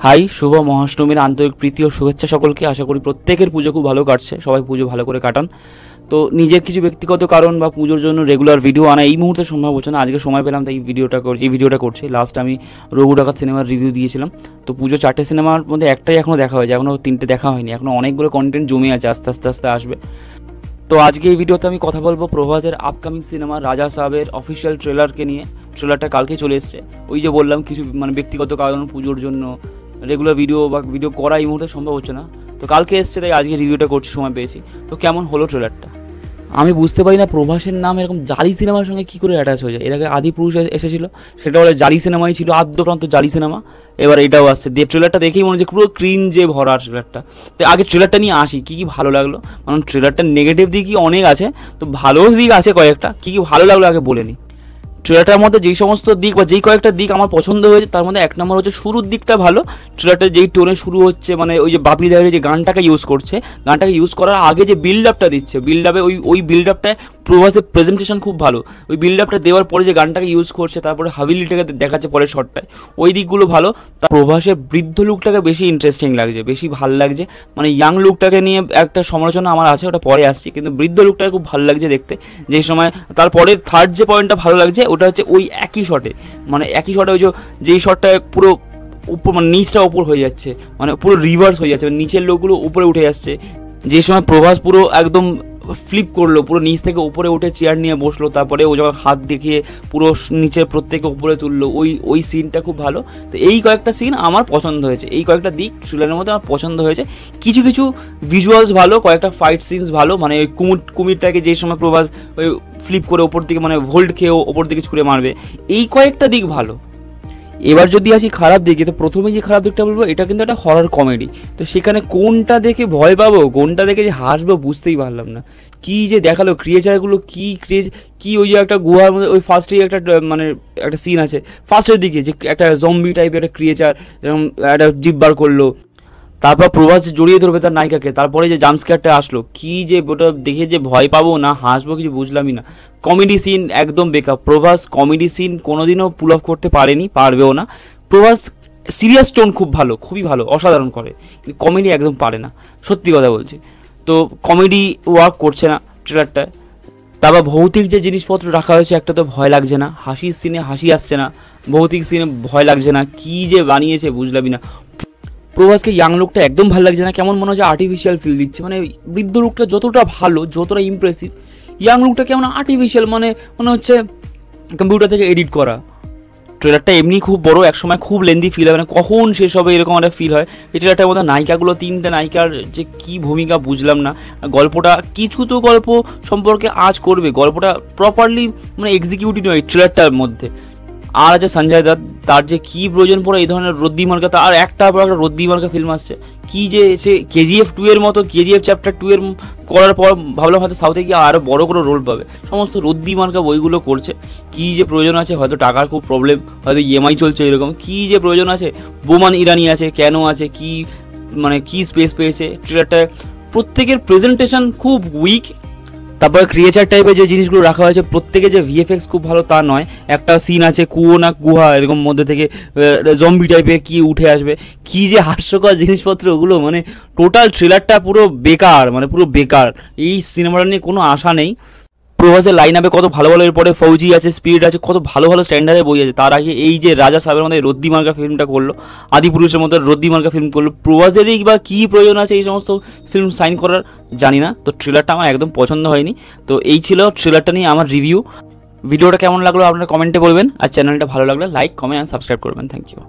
High, শুভ মহাষ্টমীর আন্তরিক প্রীতি ও শুভেচ্ছা সকলকে। আশা করি প্রত্যেকের পুজো খুব ভালো কাটছে, সবাই পুজো ভালো করে কাটান। তো নিজের কিছু ব্যক্তিগত কারণ বা পুজোর জন্য রেগুলার ভিডিও আনা এই মুহূর্তে সম্ভব হচ্ছে না। আজকে সময় পেলাম তাই এই ভিডিওটা করছি। লাস্ট আমি রঘু ডাকাত সিনেমার রিভিউ দিয়েছিলাম। তো পুজো 4টে সিনেমার মধ্যে একটাই এখনও দেখা হয়েছে, এখনও 3টে দেখা হয়নি। এখনও অনেকগুলো কন্টেন্ট জমে আছে, আস্তে আস্তে আসবে। তো আজকে এই ভিডিওতে আমি কথা বলবো প্রভাসের আপকামিং সিনেমা রাজা সাহেবের অফিসিয়াল ট্রেলারকে নিয়ে। ট্রেলারটা কালকে চলে এসছে। ওই যে বললাম কিছু ব্যক্তিগত কারণ, পুজোর জন্য রেগুলার ভিডিও করা এই মুহূর্তে সম্ভব হচ্ছে না। তো কালকে এসছে তাই আজকে রিভিউটা করছি, সময় পেয়েছি। তো কেমন হলো ট্রেলারটা আমি বুঝতে পারি না। প্রভাসের নাম এরকম জালি সিনেমার সঙ্গে কী করে অ্যাটাচ হয়ে যায়। এর আগে আদিপুরুষ এসেছিলো, সেটা বলে জালি সিনেমাই ছিল, আদ্যপ্রান্ত জালি সিনেমা। এবার এটাও আসছে। ট্রেলারটা দেখেই মনে হচ্ছে পুরো ক্রিঞ্জে ভরা ট্রেলারটা। তো আগে ট্রেলারটা নিয়ে আসি, কী কী ভালো লাগলো। কারণ ট্রেলারটার নেগেটিভ দিকই অনেক আছে, তো ভালো দিক আছে কয়েকটা। কী কী ভালো লাগলো আগে বলে নিই। ট্রেলারটার মধ্যে যেই সমস্ত দিক বা যেই কয়েকটা দিক আমার পছন্দ হয়েছে, তার মধ্যে 1 নম্বর হচ্ছে শুরুর দিকটা ভালো। ট্রেলারটা যেই টোনে শুরু হচ্ছে, মানে ওই যে বাপি দাইরে যে গানটাকে ইউজ করছে, গানটাকে ইউজ করার আগে যে বিল্ড আপটা দিচ্ছে, ওই বিল্ড আপটায় প্রভাসের প্রেজেন্টেশন খুব ভালো। ওই বিল্ড আপটা দেওয়ার পরে যে গানটাকে ইউজ করছে, তারপরে হাবিলিটাকে দেখাচ্ছে পরের শটটায়, ওই দিকগুলো ভালো। তা প্রভাসের বৃদ্ধ লুকটাকে বেশি ইন্টারেস্টিং লাগছে, বেশি ভালো লাগছে। মানে ইয়াং লুকটাকে নিয়ে একটা সমালোচনা আমার আছে, ওটা পরে আসছি, কিন্তু বৃদ্ধ লুকটাকে খুব ভালো লাগছে দেখতে। যেই সময় তারপরে থার্ড যে পয়েন্টটা ভালো লাগছে, ওটা হচ্ছে ওই একই শটে ওই যেই শটটায় পুরো উপর, মানে নিচটা ওপর হয়ে যাচ্ছে, মানে পুরো রিভার্স হয়ে যাচ্ছে, নিচের লোকগুলো উপরে উঠে যাচ্ছে। যে সময় প্রভাস পুরো একদম ফ্লিপ করলো, পুরো নিচ থেকে উপরে উঠে চেয়ার নিয়ে বসলো, তারপরে ও যখন হাত দেখিয়ে পুরো নিচে প্রত্যেকে উপরে তুললো, ওই সিনটা খুব ভালো। তো এই কয়েকটা সিন আমার পছন্দ হয়েছে, এই কয়েকটা দিক ট্রেলারের মধ্যে আমার পছন্দ হয়েছে। কিছু ভিজুয়ালস ভালো, কয়েকটা ফাইট সিনস ভালো। মানে ওই কুমিরটাকে যে সময় প্রভাস ওই ফ্লিপ করে ওপর দিকে, মানে ভোল্ট খেয়েও ওপর দিকে ছুঁড়ে মারবে, এই কয়েকটা দিক ভালো। এবার যদি আসি খারাপ দিকে, তো প্রথমে যে খারাপ দিকটা বলবো, এটা কিন্তু একটা হরর কমেডি। তো সেখানে কোনটা দেখে ভয় পাবো, কোনটা দেখে যে হাসবো, বুঝতেই পারলাম না। কী যে দেখালো ক্রিয়েচারগুলো, কি ওই যে একটা গুহার মধ্যে ওই ফার্স্টেই একটা সিন আছে ফার্স্টের দিকে, যে একটা জম্বি টাইপের একটা ক্রিয়েচার এরকম একটা জিভ বার করলো, তারপর প্রভাস জড়িয়ে ধরবে তার নায়িকাকে, তারপরে যে জাম্পস্ক্যারটা আসলো, কি যে ওটা দেখে যে ভয় পাবো না হাসবো কিছু বুঝলামই না। কমেডি সিন একদম বেকার। প্রভাস কমেডি সিন কোনোদিনও পুল অফ করতে পারবেও না। প্রভাস সিরিয়াস টোন খুব ভালো, খুবই ভালো, অসাধারণ করে, কমেডি একদম পারে না, সত্যি কথা বলছি। তো কমেডি ওয়ার্ক করছে না ট্রেলারটায়। তারপর ভৌতিক যে জিনিসপত্র রাখা হয়েছে, একটা তো ভয় লাগছে না, হাসির সিনে হাসি আসছে না, ভৌতিক সিনে ভয় লাগছে না, কি যে বানিয়েছে বুঝলামই না। প্রভাসকে ইয়াং লুকটা একদম ভালো লাগছে না, কেমন মনে হচ্ছে আর্টিফিশিয়াল ফিল দিচ্ছে। মানে বৃদ্ধ লুকটা যতটা ভালো, যতটা ইমপ্রেসিভ, ইয়াং লুকটা কেমন আর্টিফিশিয়াল, মনে হচ্ছে কম্পিউটার থেকে এডিট করা। ট্রেলারটা এমনি খুব বড়, একসময় খুব লেন্দি ফিল হয়, মানে কখন শেষ হবে এরকম একটা ফিল হয়। এই ট্রেলারটার মধ্যে নায়িকাগুলো, 3টে নায়িকার যে কী ভূমিকা বুঝলাম না। গল্পটা কিছু তো গল্প সম্পর্কে আজ করবে, গল্পটা প্রপারলি মানে এক্সিকিউটিভ নয় ট্রেলারটার মধ্যে। আর আছে সঞ্জয় দত্ত, তার যে কী প্রয়োজন পড়ে এই ধরনের রদ্দি মার্কা, তার একটা রদ্দি মার্কা ফিল্ম আসছে। কী যে সে KGF 2 এর মতো, KGF চ্যাপ্টার 2 এর করার পর ভাবলাম হয়তো সাউথে গিয়ে আরও বড় করে রোল পাবে, সমস্ত রদ্দি মার্কা বইগুলো করছে। কী যে প্রয়োজন আছে, হয়তো টাকার খুব প্রবলেম, হয়তো EMI চলছে এরকম, কী যে প্রয়োজন আছে। বোমান ইরানি আছে, কেন আছে, কি স্পেস পেয়েছে ট্রেলারটায়। প্রত্যেকের প্রেজেন্টেশন খুব উইক। তারপরে ক্রিয়েচার টাইপের যে জিনিসগুলো রাখা হয়েছে, প্রত্যেকে যে VFX খুব ভালো তা নয়। একটা সিন আছে গুহা এরকম মধ্যে থেকে জম্বি টাইপের কি উঠে আসবে, কি যে হাস্যকর জিনিসপত্র ওগুলো, মানে টোটাল ট্রেলারটা পুরো বেকার, মানে পুরো বেকার। এই সিনেমাটা নিয়ে কোনো আশা নেই। প্রভাসের লাইন আপে কত ভালো ভালো, এরপরে ফৌজি আছে, স্পিরিট আছে, কত ভালো ভালো স্ট্যান্ডার্ডের বই আছে। তার আগে এই যে রাজা সাহেবের মধ্যে রদ্দি মার্কা ফিল্মটা করলো, আদিপুরুষের মধ্যে রদ্দি মার্কা ফিল্ম করলো, প্রভাসেরই বা কী প্রয়োজন আছে এই সমস্ত ফিল্ম সাইন করার, জানি না। তো ট্রেলারটা আমার একদম পছন্দ হয়নি। তো এই ছিল ট্রেলারটা নিয়ে আমার রিভিউ। ভিডিওটা কেমন লাগলো আপনারা কমেন্টে বলবেন, আর চ্যানেলটা ভালো লাগলে লাইক, কমেন্ট অ্যান্ড সাবস্ক্রাইব করবেন। Thank you.